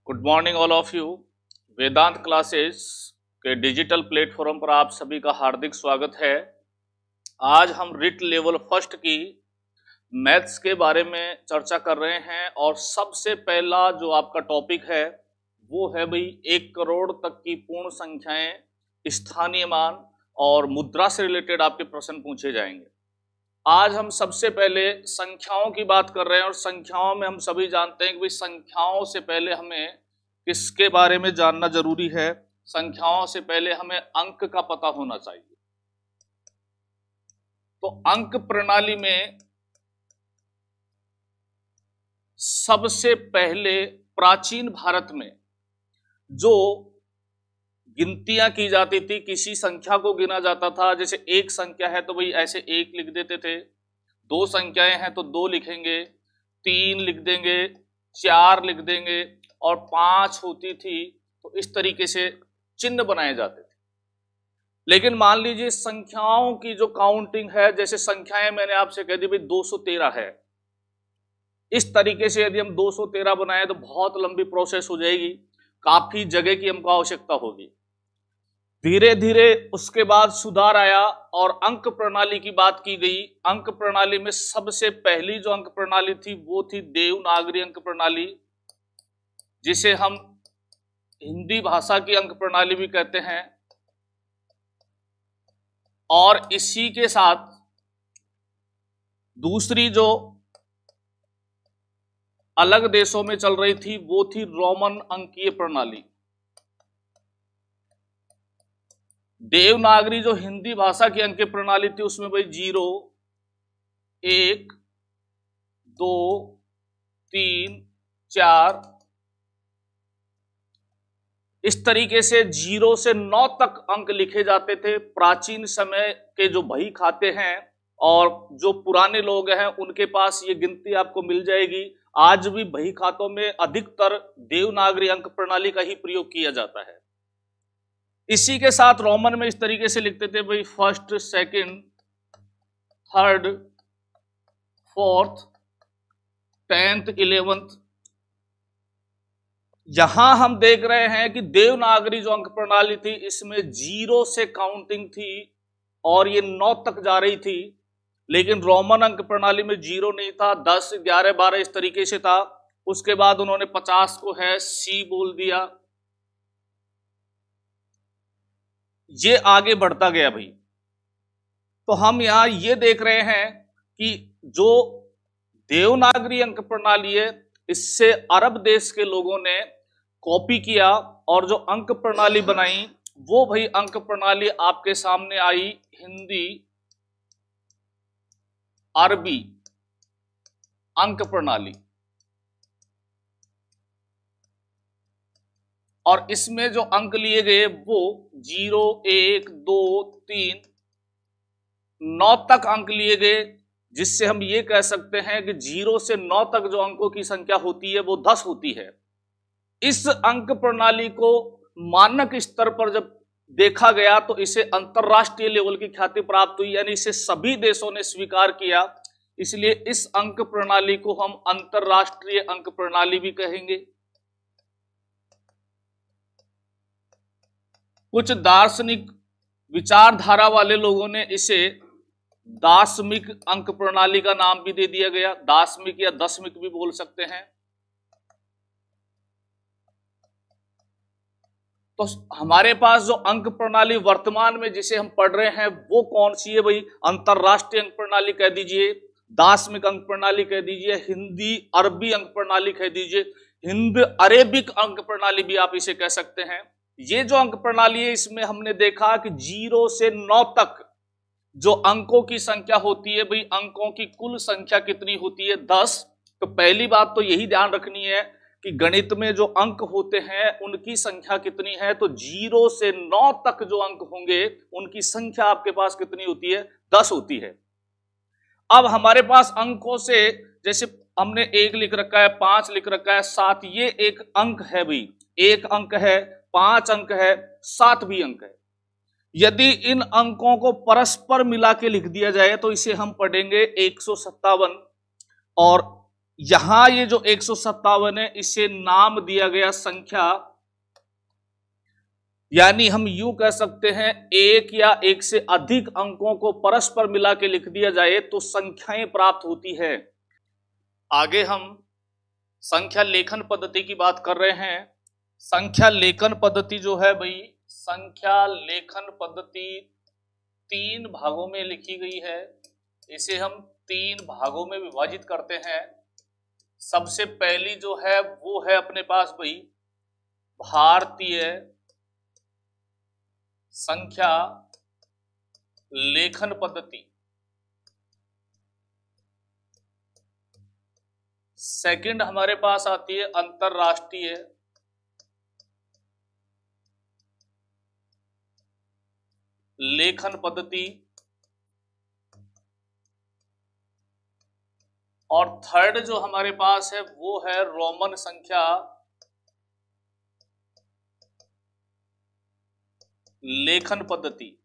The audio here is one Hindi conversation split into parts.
Good morning all of you. Vedant classes के डिजिटल प्लेटफॉर्म पर आप सभी का हार्दिक स्वागत है। आज हम रिट लेवल फर्स्ट की मैथ्स के बारे में चर्चा कर रहे हैं और सबसे पहला जो आपका टॉपिक है वो है भाई 1 करोड़ तक की पूर्ण संख्याएं, स्थानीय मान और मुद्रा से रिलेटेड आपके प्रश्न पूछे जाएंगे। आज हम सबसे पहले संख्याओं की बात कर रहे हैं और संख्याओं में हम सभी जानते हैं कि भाई संख्याओं से पहले हमें किसके बारे में जानना जरूरी है। संख्याओं से पहले हमें अंक का पता होना चाहिए। तो अंक प्रणाली में सबसे पहले प्राचीन भारत में जो गिनतियां की जाती थी, किसी संख्या को गिना जाता था। जैसे एक संख्या है तो भाई ऐसे 1 लिख देते थे, 2 संख्याएं हैं तो 2 लिखेंगे, 3 लिख देंगे, 4 लिख देंगे और 5 होती थी तो इस तरीके से चिन्ह बनाए जाते थे। लेकिन मान लीजिए संख्याओं की जो काउंटिंग है, जैसे संख्याएं मैंने आपसे कह दी भाई 213 है, इस तरीके से यदि हम 213 बनाए तो बहुत लंबी प्रोसेस हो जाएगी, काफी जगह की हमको आवश्यकता होगी। धीरे धीरे उसके बाद सुधार आया और अंक प्रणाली की बात की गई। अंक प्रणाली में सबसे पहली जो अंक प्रणाली थी वो थी देवनागरी अंक प्रणाली, जिसे हम हिंदी भाषा की अंक प्रणाली भी कहते हैं। और इसी के साथ दूसरी जो अलग देशों में चल रही थी वो थी रोमन अंकीय प्रणाली। देवनागरी जो हिंदी भाषा की अंकीय प्रणाली थी उसमें भाई 0, 1, 2, 3, 4 इस तरीके से 0 से 9 तक अंक लिखे जाते थे। प्राचीन समय के जो बही खाते हैं और जो पुराने लोग हैं उनके पास ये गिनती आपको मिल जाएगी। आज भी बही खातों में अधिकतर देवनागरी अंक प्रणाली का ही प्रयोग किया जाता है। इसी के साथ रोमन में इस तरीके से लिखते थे भाई 1st, 2nd, 3rd, 4th, 10th, 11th। यहां हम देख रहे हैं कि देवनागरी जो अंक प्रणाली थी इसमें 0 से काउंटिंग थी और ये 9 तक जा रही थी। लेकिन रोमन अंक प्रणाली में 0 नहीं था, 10, 11, 12 इस तरीके से था। उसके बाद उन्होंने 50 को है C बोल दिया। ये आगे बढ़ता गया भाई। तो हम यहां ये देख रहे हैं कि जो देवनागरी अंक प्रणाली है इससे अरब देश के लोगों ने कॉपी किया और जो अंक प्रणाली बनाई वो भाई अंक प्रणाली आपके सामने आई हिंदी अरबी अंक प्रणाली। और इसमें जो अंक लिए गए वो 0, 1, 2, 3, 9 तक अंक लिए गए, जिससे हम ये कह सकते हैं कि 0 से 9 तक जो अंकों की संख्या होती है वो 10 होती है। इस अंक प्रणाली को मानक स्तर पर जब देखा गया तो इसे अंतरराष्ट्रीय लेवल की ख्याति प्राप्त हुई, यानी इसे सभी देशों ने स्वीकार किया। इसलिए इस अंक प्रणाली को हम अंतरराष्ट्रीय अंक प्रणाली भी कहेंगे। कुछ दार्शनिक विचारधारा वाले लोगों ने इसे दाशमिक अंक प्रणाली का नाम भी दे दिया गया। दाशमिक या दशमिक भी बोल सकते हैं। तो हमारे पास जो अंक प्रणाली वर्तमान में जिसे हम पढ़ रहे हैं वो कौन सी है भाई? अंतरराष्ट्रीय अंक प्रणाली कह दीजिए, दाशमिक अंक प्रणाली कह दीजिए, हिंदी अरबी अंक प्रणाली कह दीजिए, हिंद अरेबिक अंक प्रणाली भी आप इसे कह सकते हैं। ये जो अंक प्रणाली है इसमें हमने देखा कि 0 से 9 तक जो अंकों की संख्या होती है भाई, अंकों की कुल संख्या कितनी होती है? 10। तो पहली बात तो यही ध्यान रखनी है कि गणित में जो अंक होते हैं उनकी संख्या कितनी है। तो 0 से 9 तक जो अंक होंगे उनकी संख्या आपके पास कितनी होती है? 10 होती है। अब हमारे पास अंकों से जैसे हमने 1 लिख रखा है, 5 लिख रखा है, 7, ये एक अंक है भाई, 1 अंक है, 5 अंक है, 7 भी अंक है। यदि इन अंकों को परस्पर मिला के लिख दिया जाए तो इसे हम पढ़ेंगे 157 और यहां ये जो 157 है इसे नाम दिया गया संख्या, यानी हम यूं कह सकते हैं एक या एक से अधिक अंकों को परस्पर मिला के लिख दिया जाए तो संख्याएं प्राप्त होती है। आगे हम संख्या लेखन पद्धति की बात कर रहे हैं। संख्या लेखन पद्धति जो है भाई, संख्या लेखन पद्धति 3 भागों में लिखी गई है। इसे हम 3 भागों में विभाजित करते हैं। सबसे पहली जो है वो है अपने पास भाई भारतीय संख्या लेखन पद्धति। सेकंड हमारे पास आती है अंतरराष्ट्रीय लेखन पद्धति, और थर्ड जो हमारे पास है वो है रोमन संख्या लेखन पद्धति।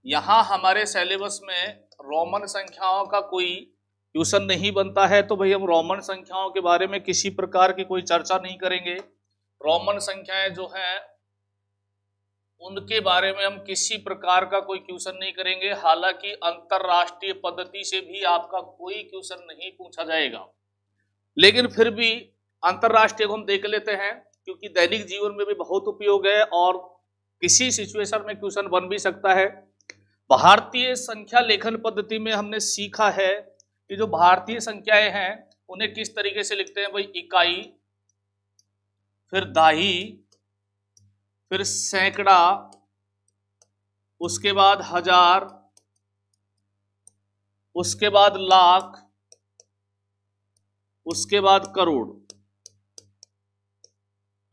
यहां हमारे सिलेबस में रोमन संख्याओं का कोई ट्यूशन नहीं बनता है, तो भाई हम रोमन संख्याओं के बारे में किसी प्रकार की कोई चर्चा नहीं करेंगे। रोमन संख्याएं जो हैं उनके बारे में हम किसी प्रकार का कोई क्वेश्चन नहीं करेंगे। हालांकि अंतरराष्ट्रीय पद्धति से भी आपका कोई क्वेश्चन नहीं पूछा जाएगा, लेकिन फिर भी अंतरराष्ट्रीय को हम देख लेते हैं क्योंकि दैनिक जीवन में भी बहुत उपयोग है और किसी सिचुएशन में क्वेश्चन बन भी सकता है। भारतीय संख्या लेखन पद्धति में हमने सीखा है कि जो भारतीय संख्याएं हैं उन्हें किस तरीके से लिखते हैं भाई, इकाई, फिर दाही, फिर सैकड़ा, उसके बाद हजार, उसके बाद लाख, उसके बाद करोड़।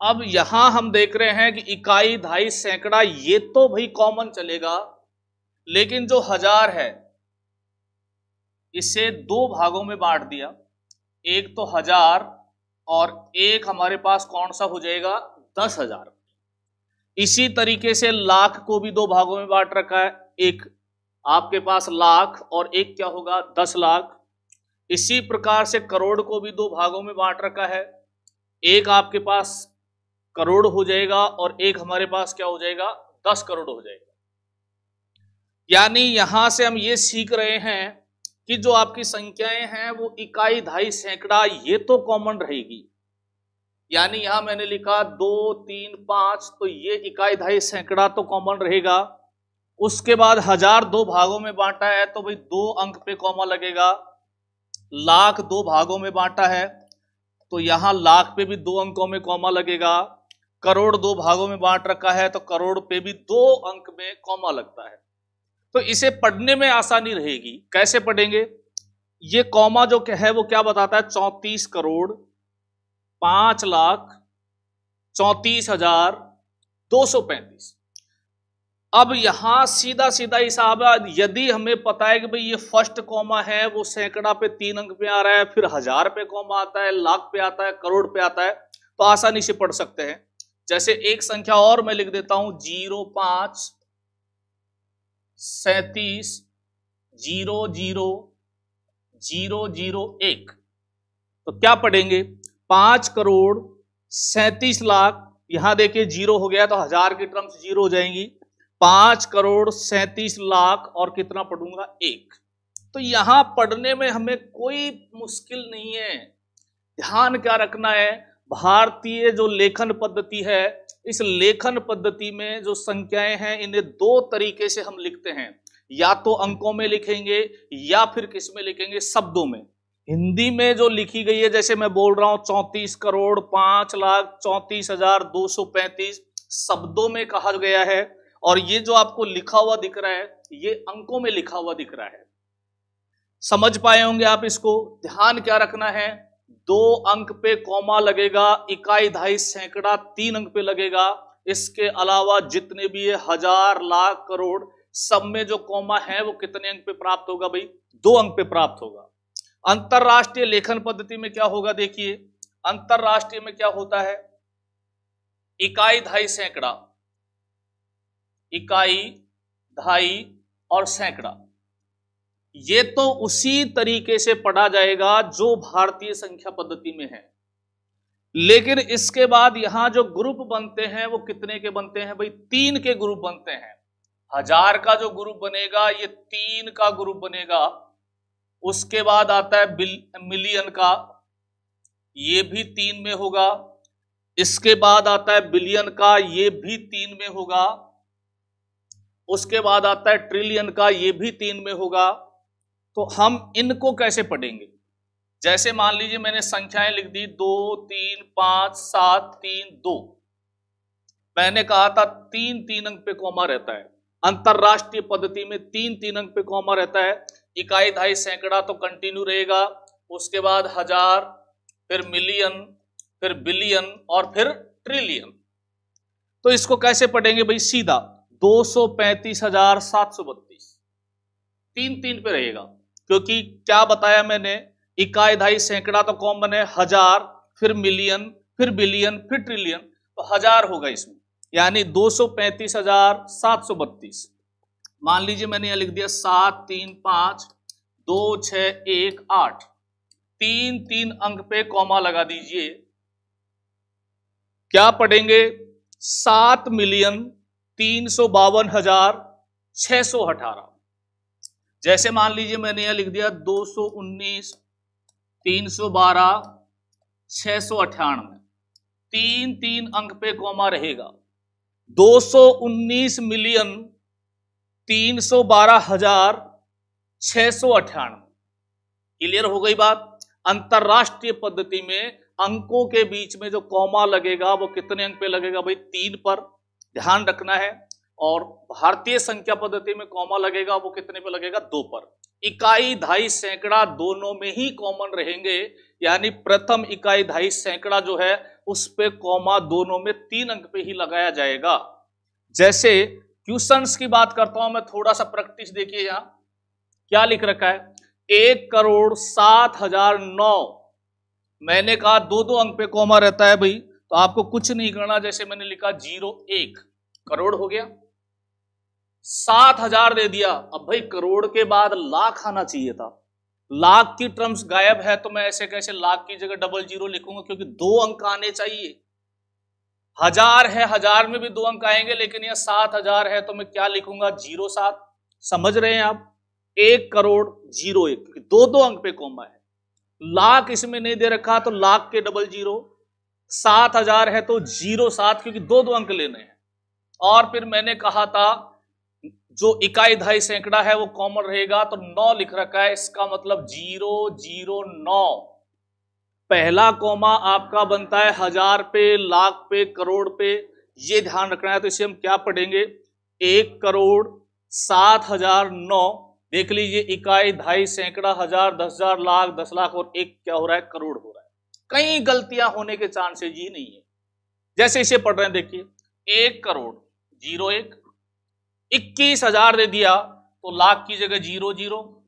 अब यहां हम देख रहे हैं कि इकाई, दहाई, सैकड़ा ये तो भाई कॉमन चलेगा, लेकिन जो हजार है इसे 2 भागों में बांट दिया। एक तो हजार और एक हमारे पास कौन सा हो जाएगा, 10,000। इसी तरीके से लाख को भी 2 भागों में बांट रखा है, एक आपके पास लाख और एक क्या होगा, 10 लाख। इसी प्रकार से करोड़ को भी 2 भागों में बांट रखा है, एक आपके पास करोड़ हो जाएगा और एक हमारे पास क्या हो जाएगा, 10 करोड़ हो जाएगा। यानी यहां से हम ये सीख रहे हैं कि जो आपकी संख्याएं हैं वो इकाई, दहाई, सैकड़ा ये तो कॉमन रहेगी। यानी यहां मैंने लिखा 2, 3, 5, तो ये इकाई, दहाई, सैकड़ा तो कॉमन रहेगा। उसके बाद हजार 2 भागों में बांटा है तो भाई 2 अंक पे कॉमा लगेगा। लाख 2 भागों में बांटा है तो यहां लाख पे भी 2 अंकों में कॉमा लगेगा। करोड़ 2 भागों में बांट रखा है तो करोड़ पे भी 2 अंक में कॉमा लगता है। तो इसे पढ़ने में आसानी रहेगी। कैसे पढ़ेंगे, ये कॉमा जो है वो क्या बताता है, 34 करोड़ 5 लाख 34,235। अब यहां सीधा सीधा हिसाब है। यदि हमें पता है कि भाई ये फर्स्ट कॉमा है वो सैकड़ा पे 3 अंक पे आ रहा है, फिर हजार पे कॉमा आता है, लाख पे आता है, करोड़ पे आता है, तो आसानी से पढ़ सकते हैं। जैसे एक संख्या और मैं लिख देता हूं, 05 37 00001। तो क्या पढ़ेंगे, 5 करोड़ 37 लाख, यहां देखिए 0 हो गया तो हजार की टर्म्स 0 हो जाएंगी। 5 करोड़ 37 लाख और कितना पढ़ूंगा, 1। तो यहां पढ़ने में हमें कोई मुश्किल नहीं है। ध्यान क्या रखना है, भारतीय जो लेखन पद्धति है, इस लेखन पद्धति में जो संख्याएं हैं इन्हें 2 तरीके से हम लिखते हैं, या तो अंकों में लिखेंगे या फिर किस में लिखेंगे, शब्दों में। हिंदी में जो लिखी गई है, जैसे मैं बोल रहा हूं 34 करोड़ 5 लाख 34,235, शब्दों में कहा गया है, और ये जो आपको लिखा हुआ दिख रहा है ये अंकों में लिखा हुआ दिख रहा है। समझ पाए होंगे आप इसको। ध्यान क्या रखना है, 2 अंक पे कॉमा लगेगा, इकाई, दहाई, सैकड़ा 3 अंक पे लगेगा। इसके अलावा जितने भी है हजार, लाख, करोड़, सब में जो कॉमा है वो कितने अंक पे प्राप्त होगा भाई, 2 अंक पे प्राप्त होगा। अंतरराष्ट्रीय लेखन पद्धति में क्या होगा, देखिए अंतरराष्ट्रीय में क्या होता है, इकाई, दहाई, सैकड़ा, इकाई, दहाई और सैकड़ा, ये तो उसी तरीके से पढ़ा जाएगा जो भारतीय संख्या पद्धति में है, लेकिन इसके बाद यहां जो ग्रुप बनते हैं वो कितने के बनते हैं भाई? 3 के ग्रुप बनते हैं। 1000 का जो ग्रुप बनेगा ये 3 का ग्रुप बनेगा। उसके बाद आता है मिलियन का, ये भी 3 में होगा। इसके बाद आता है बिलियन का, ये भी 3 में होगा। उसके बाद आता है ट्रिलियन का, ये भी 3 में होगा। तो हम इनको कैसे पढ़ेंगे? जैसे मान लीजिए मैंने संख्याएं लिख दी 2 3 5 7 3 2। मैंने कहा था 3 अंक पे कॉमा रहता है। अंतरराष्ट्रीय पद्धति में 3 अंक पे कॉमा रहता है। इकाई, दहाई, सैकड़ा तो कंटिन्यू रहेगा। उसके बाद 1000, फिर मिलियन, फिर बिलियन और फिर ट्रिलियन। तो इसको कैसे पढ़ेंगे भाई? सीधा 235,732 3 पे रहेगा, क्योंकि क्या बताया मैंने? इकाई, दहाई, सैकड़ा तो कॉमन है। 1000, फिर मिलियन, फिर बिलियन, फिर ट्रिलियन, तो 1000 होगा इसमें, यानी 235,732। मान लीजिए मैंने यहां लिख दिया 7 3 5 2 6 1 8। 3 अंक पे कॉमा लगा दीजिए। क्या पढ़ेंगे? 7,352,618। जैसे मान लीजिए मैंने यहां लिख दिया 219,312,698। 3 अंक पे कॉमा रहेगा। 219,312,698। क्लियर हो गई बात? अंतरराष्ट्रीय पद्धति में अंकों के बीच में जो कॉमा लगेगा वो कितने अंक पे लगेगा भाई? 3 पर, ध्यान रखना है। और भारतीय संख्या पद्धति में कॉमा लगेगा वो कितने पे लगेगा? 2 पर। इकाई, दहाई, सैकड़ा दोनों में ही कॉमन रहेंगे, यानी प्रथम इकाई, दहाई, सैकड़ा जो है उस पे कॉमा दोनों में 3 अंक पे ही लगाया जाएगा। जैसे क्वेश्चंस की बात करता हूं मैं, थोड़ा सा प्रैक्टिस देखिए। यहां क्या लिख रखा है? 1,07,009। मैंने कहा 2 अंक पे कॉमा रहता है भाई, तो आपको कुछ नहीं करना। जैसे मैंने लिखा 01 करोड़ हो गया। 7,000 दे दिया। अब भाई करोड़ के बाद लाख आना चाहिए था। लाख की टर्म्स गायब है, तो मैं ऐसे कैसे लाख की जगह 00 लिखूंगा? क्योंकि 2 अंक आने चाहिए। 1000 है, 1000 में भी 2 अंक आएंगे, लेकिन यह 7,000 है तो मैं क्या लिखूंगा? 07। समझ रहे हैं आप? 1,01,01, क्योंकि 2 अंक पे कॉमा है। लाख इसमें नहीं दे रखा तो लाख के 00। 7,000 है तो 07, क्योंकि 2 अंक लेने हैं। और फिर मैंने कहा था जो इकाई, दहाई, सैकड़ा है वो कॉमन रहेगा, तो 9 लिख रखा है। इसका मतलब 009। पहला कॉमा आपका बनता है 1000 पे, लाख पे, करोड़ पे, ये ध्यान रखना है। तो इसे हम क्या पढ़ेंगे? 1,07,009। देख लीजिए, इकाई, दहाई, सैकड़ा, 1000, 10,000, लाख, 10 लाख और एक क्या हो रहा है? करोड़ हो रहा है। कई गलतियां होने के चांसेस ही नहीं है। जैसे इसे पढ़ रहे हैं, देखिए 1 करोड़ 01। 21,000 दे दिया तो लाख की जगह 00,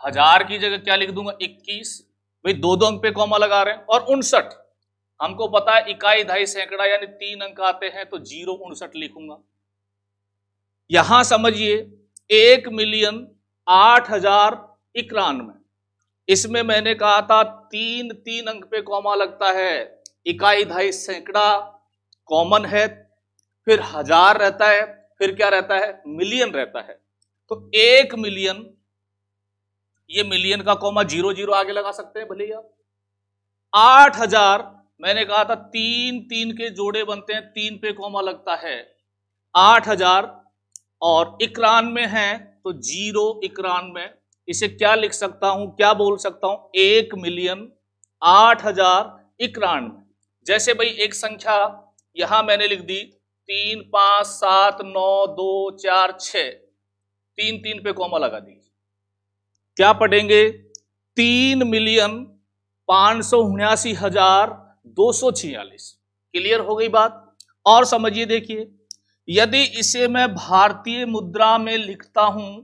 1000 की जगह क्या लिख दूंगा? 21। भाई 2 अंक पे कॉमा लगा रहे हैं। और 59, हमको पता है इकाई, दहाई, सैकड़ा यानी 3 अंक आते हैं, तो 059 लिखूंगा। यहां समझिए 1,08,091। इसमें मैंने कहा था 3 अंक पे कॉमा लगता है। इकाई, दहाई, सैकड़ा कॉमन है, फिर 1000 रहता है, फिर क्या रहता है? मिलियन रहता है। तो 1 मिलियन, ये मिलियन का कॉमा 00 आगे लगा सकते हैं भले आप। 8,000, मैंने कहा था 3 के जोड़े बनते हैं, 3 पे कॉमा लगता है। 8,000 और 91 है तो 091। इसे क्या लिख सकता हूं? क्या बोल सकता हूं? 1,08,091। जैसे भाई एक संख्या यहां मैंने लिख दी 3 5 7 9 2 4 6। 3 पे कॉमा लगा दीजिए। क्या पढ़ेंगे? 3,579,246। क्लियर हो गई बात? और समझिए, देखिए यदि इसे मैं भारतीय मुद्रा में लिखता हूं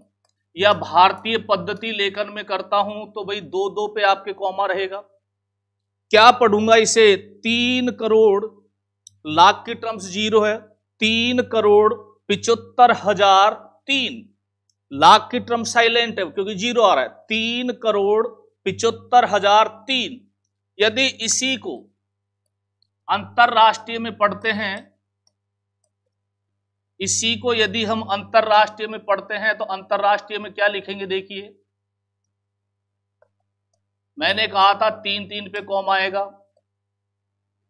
या भारतीय पद्धति लेखन में करता हूं, तो भाई 2 पे आपके कॉमा रहेगा। क्या पढ़ूंगा इसे? 3 करोड़, लाख की टर्म्स 0 है, 3,75,003। लाख की टर्म साइलेंट है क्योंकि जीरो आ रहा है, 3,75,03। यदि इसी को अंतरराष्ट्रीय में पढ़ते हैं, इसी को यदि हम अंतरराष्ट्रीय में पढ़ते हैं तो अंतरराष्ट्रीय में क्या लिखेंगे देखिए, मैंने कहा था 3 पे कॉम आएगा,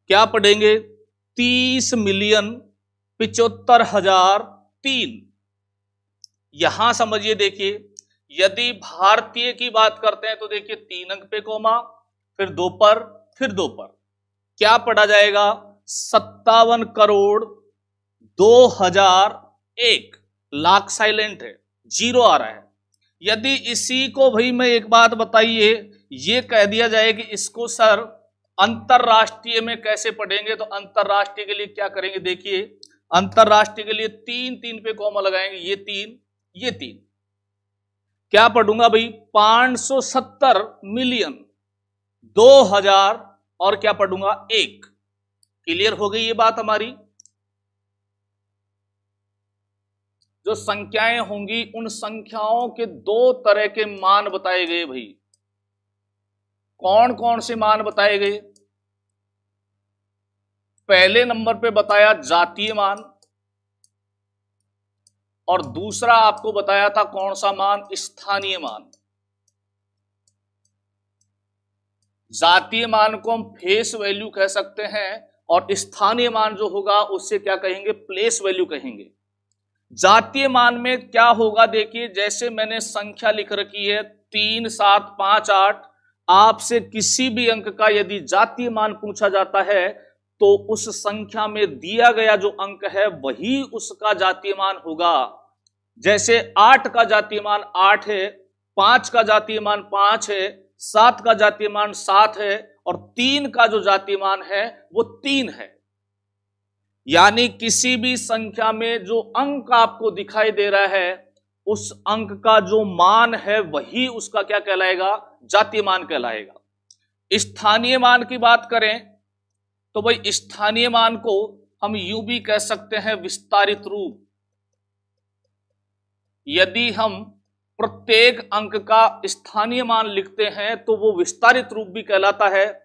क्या पढ़ेंगे 30,75,03। यहां समझिए देखिए, यदि भारतीय की बात करते हैं तो देखिए 3 अंक पे कॉमा, फिर 2 पर, फिर 2 पर, क्या पढ़ा जाएगा 57,02,001। लाख साइलेंट है, जीरो आ रहा है। यदि इसी को भाई मैं एक बात बताइए, ये कह दिया जाए कि इसको सर अंतरराष्ट्रीय में कैसे पढ़ेंगे, तो अंतरराष्ट्रीय के लिए क्या करेंगे देखिए, अंतरराष्ट्रीय के लिए 3 पे कॉमा लगाएंगे, ये 3, ये 3, क्या पढ़ूंगा भाई 570,000,002,000 और क्या पढ़ूंगा 1। क्लियर हो गई ये बात हमारी। जो संख्याएं होंगी उन संख्याओं के 2 तरह के मान बताए गए भाई। कौन कौन से मान बताए गए? पहले नंबर पे बताया जातीय मान, और दूसरा आपको बताया था कौन सा मान, स्थानीय मान। जातीय मान को हम फेस वैल्यू कह सकते हैं और स्थानीय मान जो होगा उससे क्या कहेंगे, प्लेस वैल्यू कहेंगे। जातीय मान में क्या होगा देखिए, जैसे मैंने संख्या लिख रखी है 3, 7, 5, 8, आपसे किसी भी अंक का यदि जातीय मान पूछा जाता है तो उस संख्या में दिया गया जो अंक है वही उसका जातीय मान होगा। जैसे 8 का जातीय मान 8 है, 5 का जातीय मान 5 है, 7 का जातीय मान 7 है और 3 का जो जातीय मान है वो 3 है। यानी किसी भी संख्या में जो अंक आपको दिखाई दे रहा है उस अंक का जो मान है वही उसका क्या कहलाएगा, जातीय मान कहलाएगा। स्थानीय मान की बात करें तो भाई स्थानीय मान को हम यूं भी कह सकते हैं विस्तारित रूप। यदि हम प्रत्येक अंक का स्थानीय मान लिखते हैं तो वो विस्तारित रूप भी कहलाता है।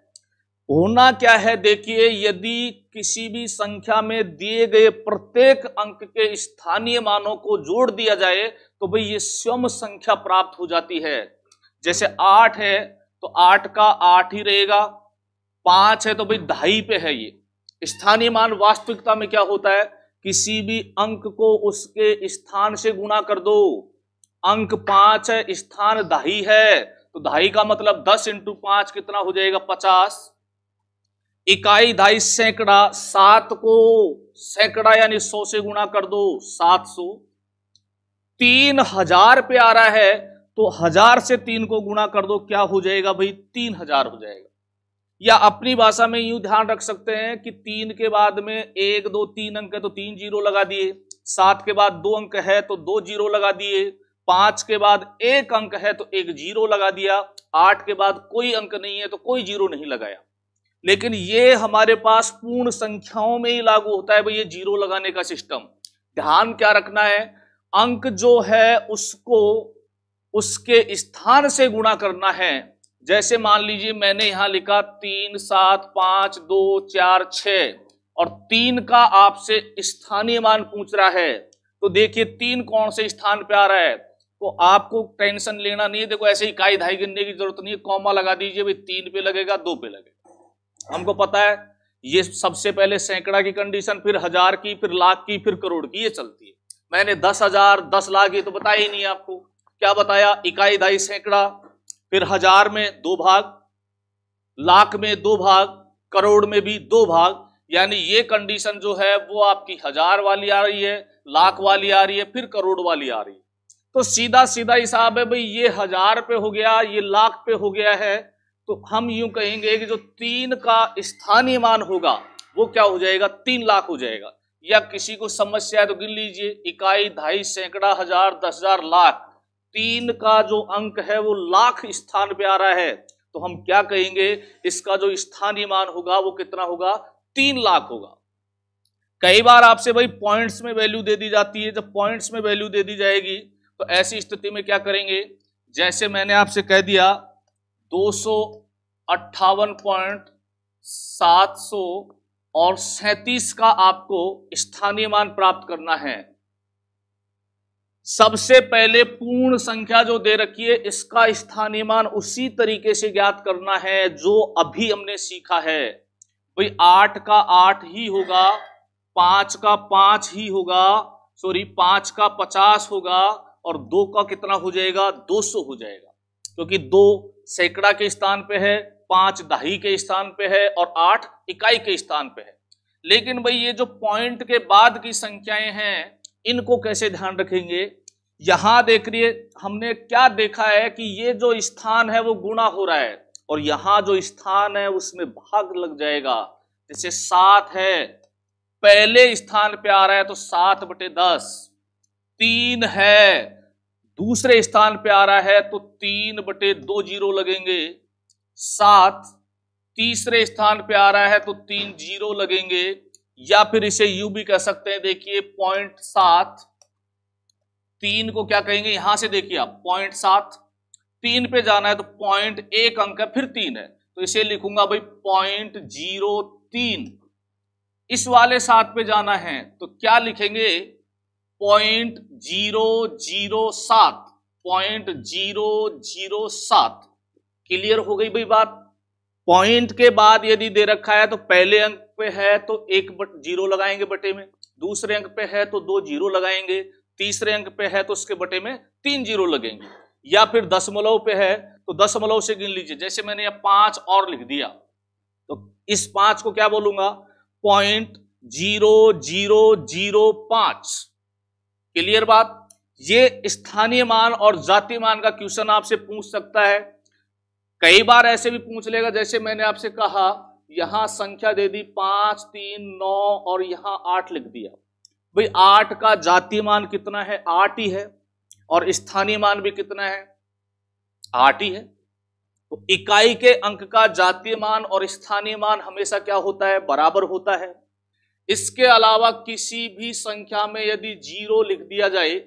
होना क्या है देखिए, यदि किसी भी संख्या में दिए गए प्रत्येक अंक के स्थानीय मानों को जोड़ दिया जाए तो भाई ये सम संख्या प्राप्त हो जाती है। जैसे 8 है तो 8 का 8 ही रहेगा, 5 है तो भाई 2.5 पे है। ये स्थानीय मान वास्तविकता में क्या होता है, किसी भी अंक को उसके स्थान से गुणा कर दो। अंक 5 है, स्थान 2.5 है तो 2.5 का मतलब 10 × 5 कितना हो जाएगा 50। इकाई 2.5 सैकड़ा, 7 को सैकड़ा यानी 100 से गुणा कर दो 700। 3000 पे आ रहा है तो 1000 से 3 को गुणा कर दो, क्या हो जाएगा भाई 3000 हो जाएगा। या अपनी भाषा में यूं ध्यान रख सकते हैं कि 3 के बाद में 1, 2, 3 अंक है तो 3 जीरो लगा दिए, 7 के बाद 2 अंक है तो 2 जीरो लगा दिए, 5 के बाद 1 अंक है तो 1 जीरो लगा दिया, 8 के बाद कोई अंक नहीं है तो कोई जीरो नहीं लगाया। लेकिन ये हमारे पास पूर्ण संख्याओं में ही लागू होता है भाई ये जीरो लगाने का सिस्टम। ध्यान क्या रखना है, अंक जो है उसको उसके स्थान से गुणा करना है। जैसे मान लीजिए मैंने यहां लिखा 3, 7, 5, 2, 4, 6 और 3 का आपसे स्थानीय मान पूछ रहा है तो देखिए 3 कौन से स्थान पे आ रहा है, तो आपको टेंशन लेना नहीं है। देखो ऐसे इकाई 2.5 गिनने की जरूरत नहीं है, कॉमा लगा दीजिए भाई 3 पे लगेगा 2 पे लगेगा। हमको पता है ये सबसे पहले सैकड़ा की कंडीशन, फिर 1000 की, फिर लाख की, फिर करोड़ की, ये चलती है। मैंने 10,000, 10 लाख ये तो बताया ही नहीं आपको। क्या बताया, इकाई 2.5 सैकड़ा, फिर 1000 में 2 भाग, लाख में 2 भाग, करोड़ में भी 2 भाग। यानी ये कंडीशन जो है वो आपकी 1000 वाली आ रही है, लाख वाली आ रही है, फिर करोड़ वाली आ रही है। तो सीधा सीधा हिसाब है भाई, ये 1000 पे हो गया, ये लाख पे हो गया है, तो हम यूं कहेंगे कि जो 3 का स्थानीय मान होगा वो क्या हो जाएगा, 3 लाख हो जाएगा। या किसी को समस्या है तो गिन लीजिए, इकाई 2.5 सैकड़ा, 1000, 10,000, लाख, 3 का जो अंक है वो लाख स्थान पे आ रहा है, तो हम क्या कहेंगे, इसका जो स्थानीय मान होगा वो कितना होगा, 3 लाख होगा। कई बार आपसे भाई पॉइंट्स में वैल्यू दे दी जाती है, जब पॉइंट्स में वैल्यू दे दी जाएगी तो ऐसी स्थिति में क्या करेंगे, जैसे मैंने आपसे कह दिया 258.700 और 37 का आपको स्थानीय मान प्राप्त करना है। सबसे पहले पूर्ण संख्या जो दे रखी है इसका स्थानीय मान उसी तरीके से ज्ञात करना है जो अभी हमने सीखा है। भाई 8 का 8 ही होगा, 5 का 5 ही होगा, 5 का 50 होगा और 2 का कितना हो जाएगा, 200 हो जाएगा, क्योंकि 2 सैकड़ा के स्थान पे है, 5 दहाई के स्थान पे है और 8 इकाई के स्थान पे है। लेकिन भाई ये जो पॉइंट के बाद की संख्याएं हैं इनको कैसे ध्यान रखेंगे। यहां देखिए हमने क्या देखा है कि ये जो स्थान है वो गुणा हो रहा है और यहां जो स्थान है उसमें भाग लग जाएगा। जैसे 7 है, पहले स्थान पे आ रहा है तो 7/10, 3 है, दूसरे स्थान पे आ रहा है तो 3/2 जीरो लगेंगे, 7 तीसरे स्थान पे आ रहा है तो 3 जीरो लगेंगे, या फिर इसे यूं भी कह सकते हैं, देखिए 0.7, 3 को क्या कहेंगे, यहां से देखिए आप 0.7, 3 पे जाना है तो 0.1 अंक है, फिर 3 है तो इसे लिखूंगा भाई 0.03। इस वाले 7 पे जाना है तो क्या लिखेंगे, 0.007, 0.007। क्लियर हो गई भाई बात। पॉइंट के बाद यदि दे रखा है तो पहले अंक पे है तो 1 जीरो लगाएंगे बटे में, दूसरे अंक पे है तो 2 जीरो लगाएंगे, तीसरे अंक पे है तो उसके बटे में 3 जीरो लगेंगे, या फिर दशमलव पे है तो दशमलव से गिन लीजिए। जैसे मैंने यहाँ 5 और लिख दिया तो इस 5 को क्या बोलूंगा, 0.0005। क्लियर बात। ये स्थानीय मान और जातीय मान का क्वेश्चन आपसे पूछ सकता है। कई बार ऐसे भी पूछ लेगा, जैसे मैंने आपसे कहा यहां संख्या दे दी 5, 3, 9 और यहां 8 लिख दिया। भाई 8 का जातीय मान कितना है, 8 ही है, और स्थानीय मान भी कितना है, 8 ही है। तो इकाई के अंक का जातीय मान और स्थानीय मान हमेशा क्या होता है, बराबर होता है। इसके अलावा किसी भी संख्या में यदि 0 लिख दिया जाए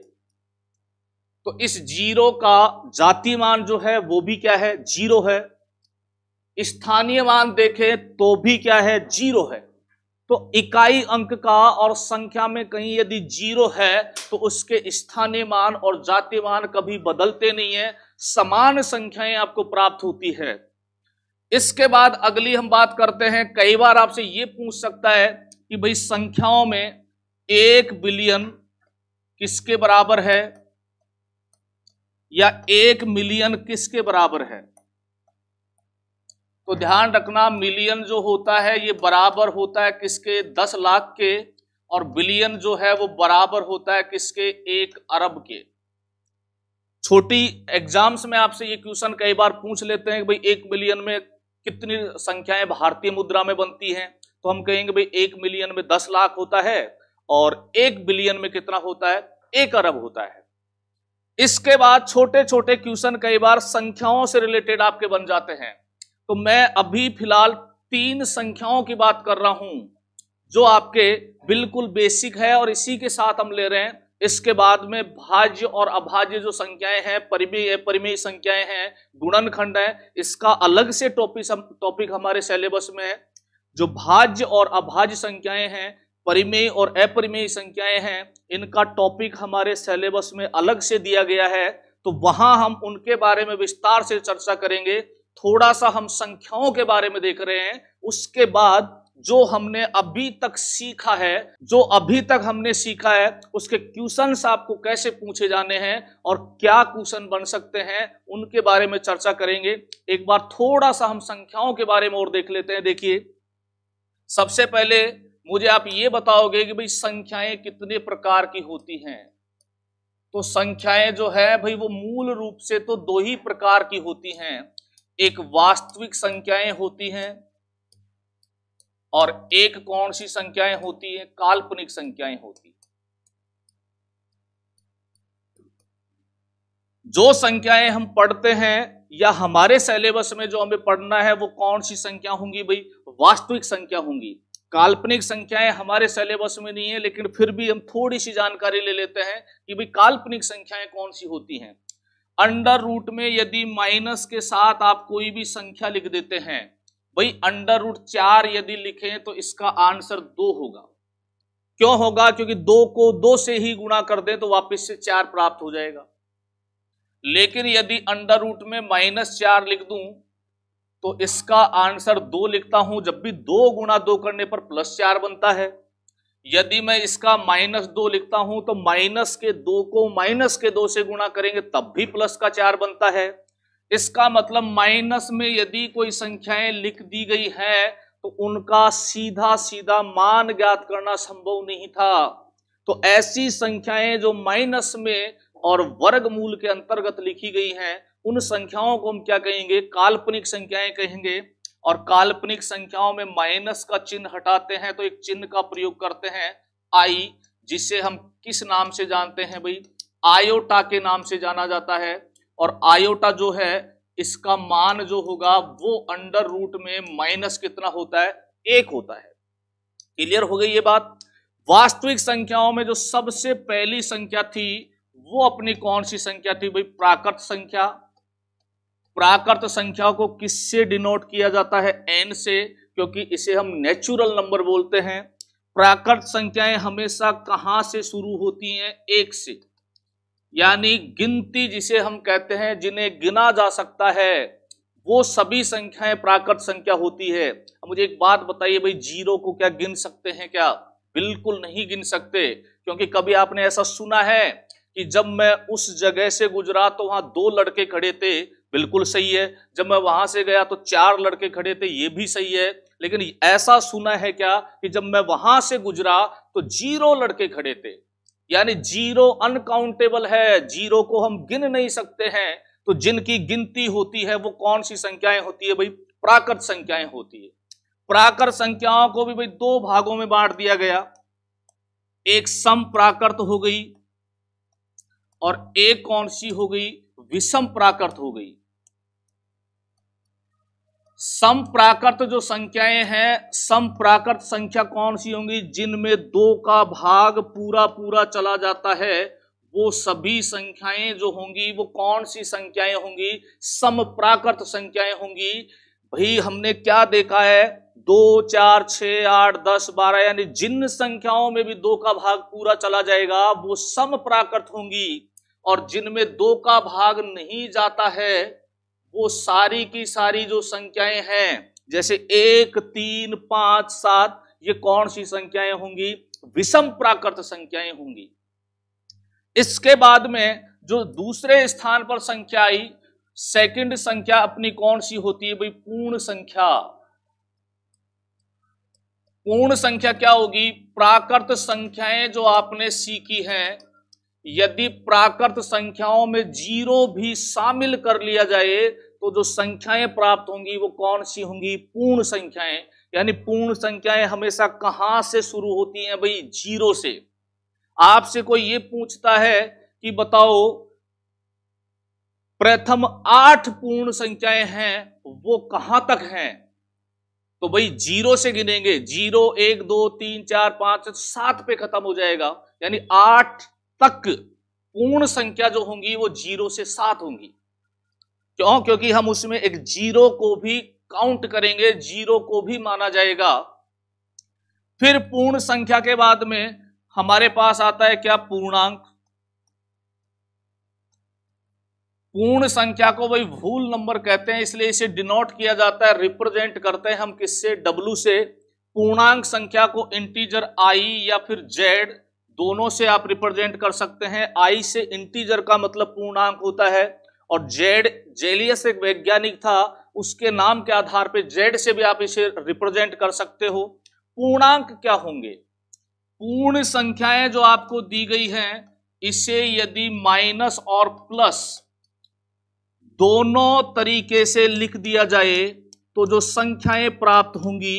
तो इस 0 का जातीय मान जो है वो भी क्या है, 0 है। स्थानीय मान देखें तो भी क्या है, 0 है। तो इकाई अंक का और संख्या में कहीं यदि 0 है तो उसके स्थानीय मान और जातीय मान कभी बदलते नहीं है, समान संख्याएं आपको प्राप्त होती है। इसके बाद अगली हम बात करते हैं, कई बार आपसे यह पूछ सकता है कि भाई संख्याओं में 1 बिलियन किसके बराबर है या 1 मिलियन किसके बराबर है। तो ध्यान रखना, मिलियन जो होता है ये बराबर होता है किसके, 10 लाख के, और बिलियन जो है वो बराबर होता है किसके, 1 अरब के। छोटी एग्जाम्स में आपसे ये क्वेश्चन कई बार पूछ लेते हैं कि भाई 1 मिलियन में कितनी संख्याएं भारतीय मुद्रा में बनती हैं, तो हम कहेंगे भाई 1 मिलियन में 10 लाख होता है और 1 बिलियन में कितना होता है, 1 अरब होता है। इसके बाद छोटे छोटे क्वेश्चन कई बार संख्याओं से रिलेटेड आपके बन जाते हैं। तो मैं अभी फिलहाल 3 संख्याओं की बात कर रहा हूं जो आपके बिल्कुल बेसिक है और इसी के साथ हम ले रहे हैं। इसके बाद में भाज्य और अभाज्य जो संख्याएं हैं, परिमेय संख्याएं हैं, गुणनखंड है, इसका अलग से टॉपिक हमारे सिलेबस में है। जो भाज्य और अभाज्य संख्याएं हैं, परिमेय और अपरिमेय संख्याएं हैं, इनका टॉपिक हमारे सिलेबस में अलग से दिया गया है, तो वहां हम उनके बारे में विस्तार से चर्चा करेंगे। थोड़ा सा हम संख्याओं के बारे में देख रहे हैं, उसके बाद जो हमने अभी तक सीखा है, उसके क्वेश्चंस आपको कैसे पूछे जाने हैं और क्या क्वेश्चन बन सकते हैं, उनके बारे में चर्चा करेंगे। एक बार थोड़ा सा हम संख्याओं के बारे में और देख लेते हैं। देखिए, सबसे पहले मुझे आप ये बताओगे कि भाई संख्याएं कितने प्रकार की होती हैं। तो संख्याएं जो है भाई वो मूल रूप से तो 2 ही प्रकार की होती हैं। एक वास्तविक संख्याएं होती हैं और एक कौन सी संख्याएं होती हैं, काल्पनिक संख्याएं होती हैं। जो संख्याएं हम पढ़ते हैं या हमारे सिलेबस में जो हमें पढ़ना है वो कौन सी संख्या होंगी भाई, वास्तविक संख्या होंगी। काल्पनिक संख्याएं हमारे सिलेबस में नहीं है, लेकिन फिर भी हम थोड़ी सी जानकारी ले लेते हैं कि भाई काल्पनिक संख्याएं कौन सी होती हैं। अंडर रूट में यदि माइनस के साथ आप कोई भी संख्या लिख देते हैं, भाई अंडर रूट 4 यदि लिखें तो इसका आंसर 2 होगा। क्यों होगा? क्योंकि 2 को 2 से ही गुणा कर दें तो वापस से 4 प्राप्त हो जाएगा। लेकिन यदि अंडर रूट में -4 लिख दूं तो इसका आंसर 2 लिखता हूं, जब भी 2 गुणा 2 करने पर +4 बनता है। यदि मैं इसका -2 लिखता हूं तो माइनस के 2 को -2 से गुणा करेंगे तब भी +4 बनता है। इसका मतलब माइनस में यदि कोई संख्याएं लिख दी गई है तो उनका सीधा सीधा मान ज्ञात करना संभव नहीं था। तो ऐसी संख्याएं जो माइनस में और वर्गमूल के अंतर्गत लिखी गई हैं, उन संख्याओं को हम क्या कहेंगे? काल्पनिक संख्याएं कहेंगे। और काल्पनिक संख्याओं में माइनस का चिन्ह हटाते हैं तो एक चिन्ह का प्रयोग करते हैं आई, जिसे हम किस नाम से जानते हैं भाई? आयोटा के नाम से जाना जाता है। और आयोटा जो है इसका मान जो होगा वो अंडर रूट में माइनस कितना होता है? 1 होता है। क्लियर हो गई ये बात? वास्तविक संख्याओं में जो सबसे पहली संख्या थी वो अपनी कौन सी संख्या थी भाई? प्राकृत संख्या। प्राकृत संख्या को किससे डिनोट किया जाता है? n से, क्योंकि इसे हम नेचुरल नंबर बोलते हैं। प्राकृत संख्याएं हमेशा कहां से शुरू होती हैं? 1 से। यानी गिनती जिसे हम कहते हैं, जिन्हें गिना जा सकता है, वो सभी संख्याएं प्राकृत संख्या होती है। अब मुझे एक बात बताइए भाई, 0 को क्या गिन सकते हैं क्या? बिल्कुल नहीं गिन सकते। क्योंकि कभी आपने ऐसा सुना है कि जब मैं उस जगह से गुजरा तो वहां 2 लड़के खड़े थे? बिल्कुल सही है। जब मैं वहां से गया तो 4 लड़के खड़े थे? ये भी सही है। लेकिन ऐसा सुना है क्या कि जब मैं वहां से गुजरा तो 0 लड़के खड़े थे? यानी 0 अनकाउंटेबल है, 0 को हम गिन नहीं सकते हैं। तो जिनकी गिनती होती है वो कौन सी संख्याएं होती है भाई? प्राकृत संख्याएं होती है। प्राकृत संख्याओं को भी भाई 2 भागों में बांट दिया गया। एक सम प्राकृत हो गई और एक कौन सी हो गई? विषम प्राकृत हो गई। सम प्राकृत जो संख्याएं हैं, सम प्राकृत संख्या कौन सी होंगी? जिनमें 2 का भाग पूरा पूरा चला जाता है, वो सभी संख्याएं जो होंगी वो कौन सी संख्याएं होंगी? सम प्राकृत संख्याएं होंगी। भाई हमने क्या देखा है? 2, 4, 6, 8, 10, 12, यानी जिन संख्याओं में भी 2 का भाग पूरा चला जाएगा वो सम प्राकृत होंगी। और जिनमें 2 का भाग नहीं जाता है वो सारी की सारी जो संख्याएं हैं, जैसे 1, 3, 5, 7, ये कौन सी संख्याएं होंगी? विषम प्राकृत संख्याएं होंगी। इसके बाद में जो दूसरे स्थान पर संख्या आई, सेकंड संख्या अपनी कौन सी होती है भाई? पूर्ण संख्या। पूर्ण संख्या क्या होगी? प्राकृत संख्याएं जो आपने सीखी हैं, यदि प्राकृत संख्याओं में 0 भी शामिल कर लिया जाए तो जो संख्याएं प्राप्त होंगी वो कौन सी होंगी? पूर्ण संख्याएं। यानी पूर्ण संख्याएं हमेशा कहां से शुरू होती हैं भाई? 0 से। आपसे कोई ये पूछता है कि बताओ प्रथम 8 पूर्ण संख्याएं हैं वो कहां तक हैं? तो भाई 0 से गिनेंगे। 0, 1, 2, 3, 4, 5, 7 पे खत्म हो जाएगा। यानी 8 तक पूर्ण संख्या जो होंगी वो 0 से 7 होंगी। क्यों? क्योंकि हम उसमें एक 0 को भी काउंट करेंगे, 0 को भी माना जाएगा। फिर पूर्ण संख्या के बाद में हमारे पास आता है क्या? पूर्णांक। पूर्ण संख्या को भाई होल नंबर कहते हैं, इसलिए इसे डिनोट किया जाता है, रिप्रेजेंट करते हैं हम किससे? W से। पूर्णांक संख्या को इंटीजर I या फिर Z दोनों से आप रिप्रेजेंट कर सकते हैं। I से इंटीजर का मतलब पूर्णांक होता है, और जेलियस एक वैज्ञानिक था, उसके नाम के आधार पे Z से भी आप इसे रिप्रेजेंट कर सकते हो। पूर्णांक क्या होंगे? पूर्ण संख्याएं जो आपको दी गई हैं, इसे यदि माइनस और प्लस दोनों तरीके से लिख दिया जाए तो जो संख्याएं प्राप्त होंगी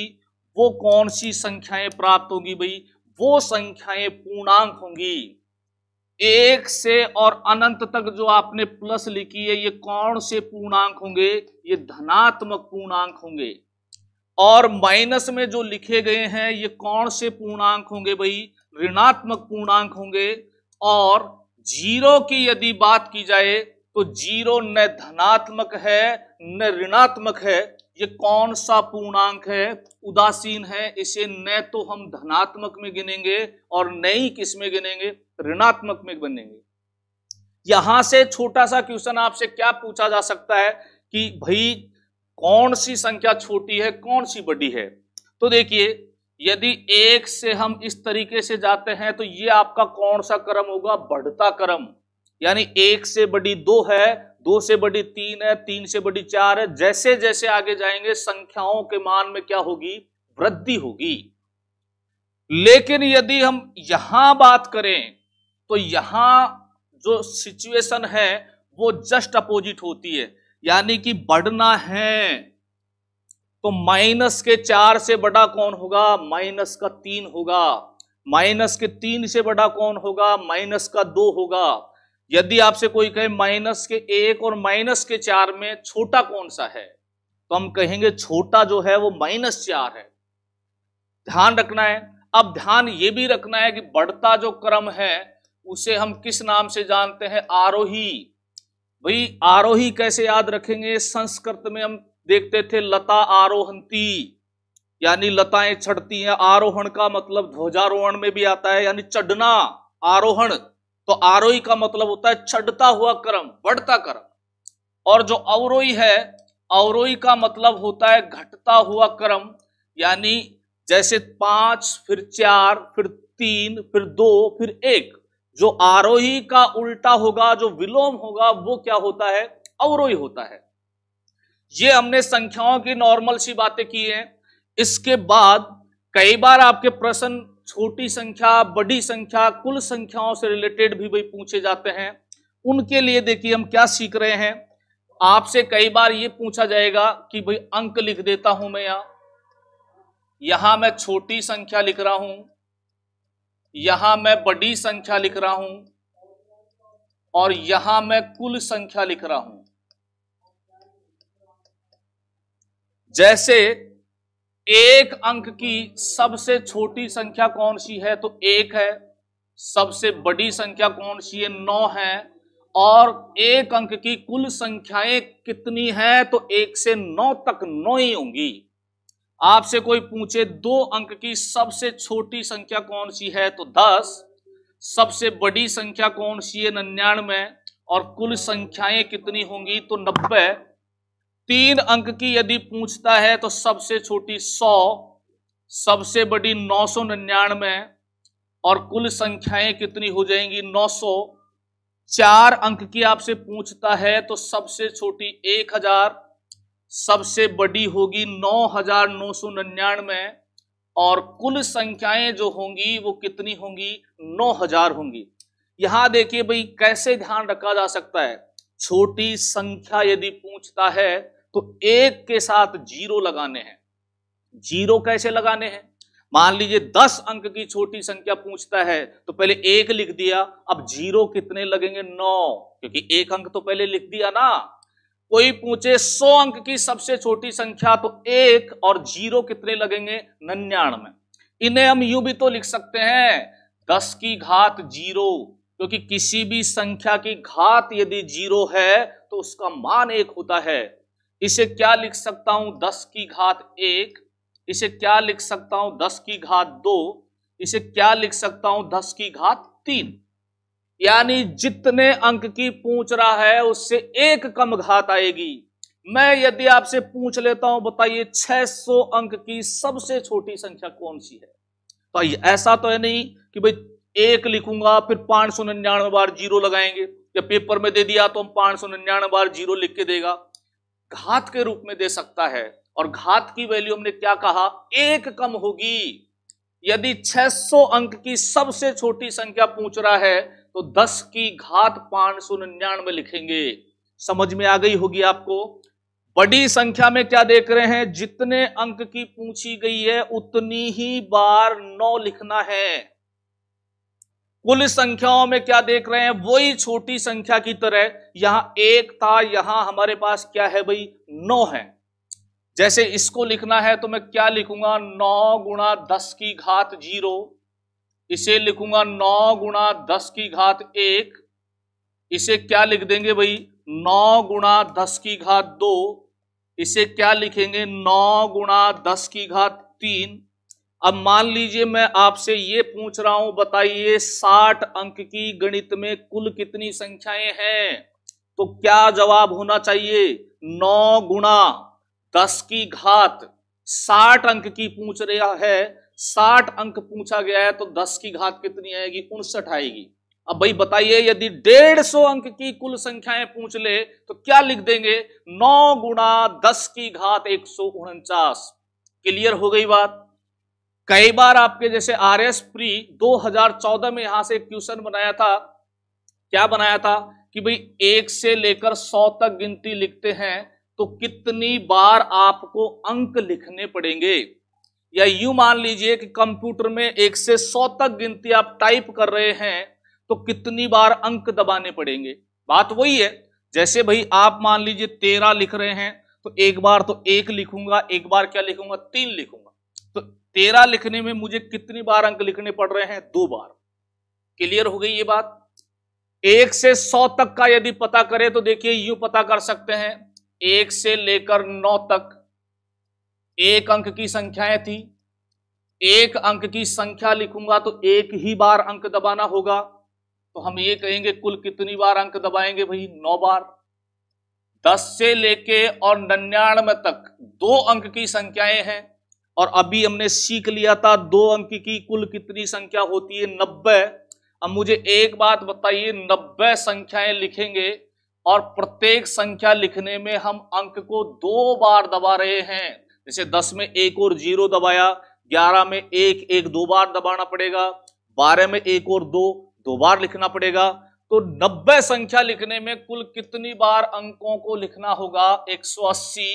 वो कौन सी संख्याएं प्राप्त होंगी भाई? वो संख्याएं पूर्णांक होंगी। 1 से और अनंत तक जो आपने प्लस लिखी है, ये कौन से पूर्णांक होंगे? ये धनात्मक पूर्णांक होंगे। और माइनस में जो लिखे गए हैं ये कौन से पूर्णांक होंगे भाई? ऋणात्मक पूर्णांक होंगे। और जीरो की यदि बात की जाए तो जीरो न धनात्मक है न ऋणात्मक है। ये कौन सा पूर्णांक है? उदासीन है। इसे न तो हम धनात्मक में गिनेंगे और न ही किस में गिनेंगे? ऋणात्मक में गिनेंगे। यहां से छोटा सा क्वेश्चन आपसे क्या पूछा जा सकता है कि भाई कौन सी संख्या छोटी है कौन सी बड़ी है? तो देखिए, यदि एक से हम इस तरीके से जाते हैं तो ये आपका कौन सा क्रम होगा? बढ़ता क्रम। यानी एक से बड़ी दो है, दो से बड़ी तीन है, तीन से बड़ी चार है। जैसे जैसे आगे जाएंगे संख्याओं के मान में क्या होगी? वृद्धि होगी। लेकिन यदि हम यहां बात करें तो यहां जो सिचुएशन है वो जस्ट अपोजिट होती है। यानी कि बढ़ना है तो माइनस के 4 से बड़ा कौन होगा? माइनस का 3 होगा। माइनस के 3 से बड़ा कौन होगा? माइनस का 2 होगा। यदि आपसे कोई कहे माइनस के 1 और माइनस के 4 में छोटा कौन सा है, तो हम कहेंगे छोटा जो है वो -4 है। ध्यान रखना है। अब ध्यान ये भी रखना है कि बढ़ता जो क्रम है उसे हम किस नाम से जानते हैं? आरोही। भाई आरोही कैसे याद रखेंगे? संस्कृत में हम देखते थे लता आरोहंती, यानी लताएं चढ़ती हैं। आरोहण का मतलब ध्वजारोहण में भी आता है, यानी चढ़ना, आरोहण। तो आरोही का मतलब होता है चढ़ता हुआ क्रम, बढ़ता क्रम। और जो अवरोही है, अवरोही का मतलब होता है घटता हुआ क्रम। यानी जैसे 5 फिर 4 फिर 3 फिर 2 फिर 1। जो आरोही का उल्टा होगा, जो विलोम होगा, वो क्या होता है? अवरोही होता है। ये हमने संख्याओं की नॉर्मल सी बातें की हैं। इसके बाद कई बार आपके प्रश्न छोटी संख्या, बड़ी संख्या, कुल संख्याओं से रिलेटेड भी भाई पूछे जाते हैं। उनके लिए देखिए हम क्या सीख रहे हैं। आपसे कई बार ये पूछा जाएगा कि भाई अंक लिख देता हूं मैं यहां मैं छोटी संख्या लिख रहा हूं, यहां मैं बड़ी संख्या लिख रहा हूं और यहां मैं कुल संख्या लिख रहा हूं। जैसे एक अंक की सबसे छोटी संख्या कौन सी है? तो 1 है। सबसे बड़ी संख्या कौन सी है? 9 है। और एक अंक की कुल संख्याएं कितनी हैं? तो 1 से 9 तक 9 ही होंगी। आपसे कोई पूछे 2 अंक की सबसे छोटी संख्या कौन सी है? तो 10। सबसे बड़ी संख्या कौन सी है? 99। और कुल संख्याएं कितनी होंगी? तो 90। 3 अंक की यदि पूछता है तो सबसे छोटी 100, सबसे बड़ी 999 और कुल संख्याएं कितनी हो जाएंगी? 900। 4 अंक की आपसे पूछता है तो सबसे छोटी 1000, सबसे बड़ी होगी 9999 और कुल संख्याएं जो होंगी वो कितनी होंगी? 9000 होंगी। यहां देखिए भाई कैसे ध्यान रखा जा सकता है। छोटी संख्या यदि पूछता है तो 1 के साथ 0 लगाने हैं। 0 कैसे लगाने हैं? मान लीजिए 10 अंक की छोटी संख्या पूछता है तो पहले 1 लिख दिया, अब 0 कितने लगेंगे? 9, क्योंकि 1 अंक तो पहले लिख दिया ना। कोई पूछे 100 अंक की सबसे छोटी संख्या तो 1 और 0 कितने लगेंगे? 99। इन्हें हम यूं भी तो लिख सकते हैं 10 की घात 0, क्योंकि किसी भी संख्या की घात यदि 0 है तो उसका मान 1 होता है। इसे क्या लिख सकता हूं? 10 की घात 1। इसे क्या लिख सकता हूं? 10 की घात 2। इसे क्या लिख सकता हूं? 10 की घात 3। यानी जितने अंक की पूछ रहा है उससे 1 कम घात आएगी। मैं यदि आपसे पूछ लेता हूं बताइए 600 अंक की सबसे छोटी संख्या कौन सी है? तो ऐसा तो है नहीं कि भाई 1 लिखूंगा फिर 599 बार 0 लगाएंगे, या पेपर में दे दिया तो हम 599 बार 0 लिख के देगा। घात के रूप में दे सकता है। और घात की वैल्यू हमने क्या कहा? 1 कम होगी। यदि 600 अंक की सबसे छोटी संख्या पूछ रहा है तो 10 की घात 599 लिखेंगे। समझ में आ गई होगी आपको। बड़ी संख्या में क्या देख रहे हैं? जितने अंक की पूछी गई है उतनी ही बार 9 लिखना है। कुल संख्याओं में क्या देख रहे हैं? वही छोटी संख्या की तरह। यहां 1 था, यहां हमारे पास क्या है भाई? 9 है। जैसे इसको लिखना है तो मैं क्या लिखूंगा, 9 गुणा 10 की घात 0। इसे लिखूंगा 9 गुणा 10 की घात 1। इसे क्या लिख देंगे भाई, 9 गुणा 10 की घात 2। इसे क्या लिखेंगे, 9 गुणा 10 की घात 3। अब मान लीजिए मैं आपसे ये पूछ रहा हूं, बताइए 60 अंक की गणित में कुल कितनी संख्याएं हैं? तो क्या जवाब होना चाहिए, 9 गुणा 10 की घात 60 अंक की पूछ रहा है, 60 अंक पूछा गया है तो 10 की घात कितनी आएगी, 59 आएगी। अब भाई बताइए यदि 150 अंक की कुल संख्याएं पूछ ले तो क्या लिख देंगे, 9 गुणा 10 की घात 149। क्लियर हो गई बात। कई बार आपके जैसे RS प्री 2014 में यहां से एक क्वेश्चन बनाया था, क्या बनाया था कि भाई 1 से लेकर 100 तक गिनती लिखते हैं तो कितनी बार आपको अंक लिखने पड़ेंगे। या यूं मान लीजिए कि कंप्यूटर में 1 से 100 तक गिनती आप टाइप कर रहे हैं तो कितनी बार अंक दबाने पड़ेंगे। बात वही है, जैसे भाई आप मान लीजिए 13 लिख रहे हैं तो एक बार तो 1 लिखूंगा, एक बार क्या लिखूंगा, 3 लिखूंगा। तो 13 लिखने में मुझे कितनी बार अंक लिखने पड़ रहे हैं, 2 बार। क्लियर हो गई ये बात। 1 से 100 तक का यदि पता करें तो देखिए यूं पता कर सकते हैं, 1 से लेकर 9 तक 1 अंक की संख्याएं थी। 1 अंक की संख्या लिखूंगा तो 1 ही बार अंक दबाना होगा, तो हम ये कहेंगे कुल कितनी बार अंक दबाएंगे भाई, 9 बार। 10 से लेके और 99 तक 2 अंक की संख्याएं हैं और अभी हमने सीख लिया था 2 अंक की कुल कितनी संख्या होती है, 90। अब मुझे एक बात बताइए, 90 संख्याएं लिखेंगे और प्रत्येक संख्या लिखने में हम अंक को 2 बार दबा रहे हैं। जैसे 10 में 1 और 0 दबाया, 11 में 1 2 बार दबाना पड़ेगा, 12 में 1 और 2 बार लिखना पड़ेगा। तो 90 संख्या लिखने में कुल कितनी बार अंकों को लिखना होगा, 180।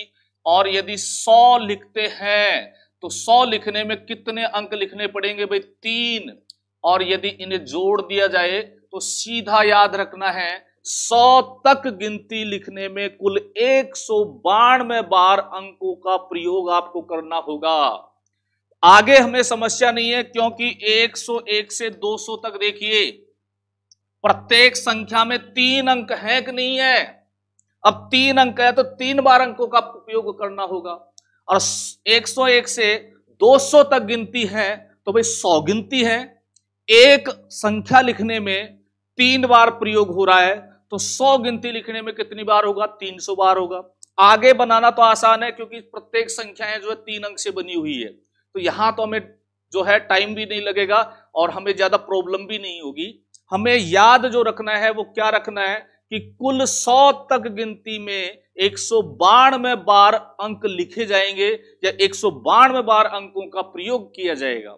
और यदि 100 लिखते हैं तो 100 लिखने में कितने अंक लिखने पड़ेंगे भाई, 3। और यदि इन्हें जोड़ दिया जाए तो सीधा याद रखना है 100 तक गिनती लिखने में कुल 192 बार अंकों का प्रयोग आपको करना होगा। आगे हमें समस्या नहीं है क्योंकि 101 से 200 तक देखिए प्रत्येक संख्या में 3 अंक है कि नहीं है। अब 3 अंक है तो 3 बार अंकों का उपयोग करना होगा। और 101 से 200 तक गिनती है तो भाई 100 गिनती है, एक संख्या लिखने में 3 बार प्रयोग हो रहा है तो 100 गिनती लिखने में कितनी बार होगा, 300 बार होगा। आगे बनाना तो आसान है क्योंकि प्रत्येक संख्याएं जो है 3 अंक से बनी हुई है, तो यहां तो हमें जो है टाइम भी नहीं लगेगा और हमें ज्यादा प्रॉब्लम भी नहीं होगी। हमें याद जो रखना है वो क्या रखना है कि कुल 100 तक गिनती में 192 बार अंक लिखे जाएंगे या 192 बार अंकों का प्रयोग किया जाएगा।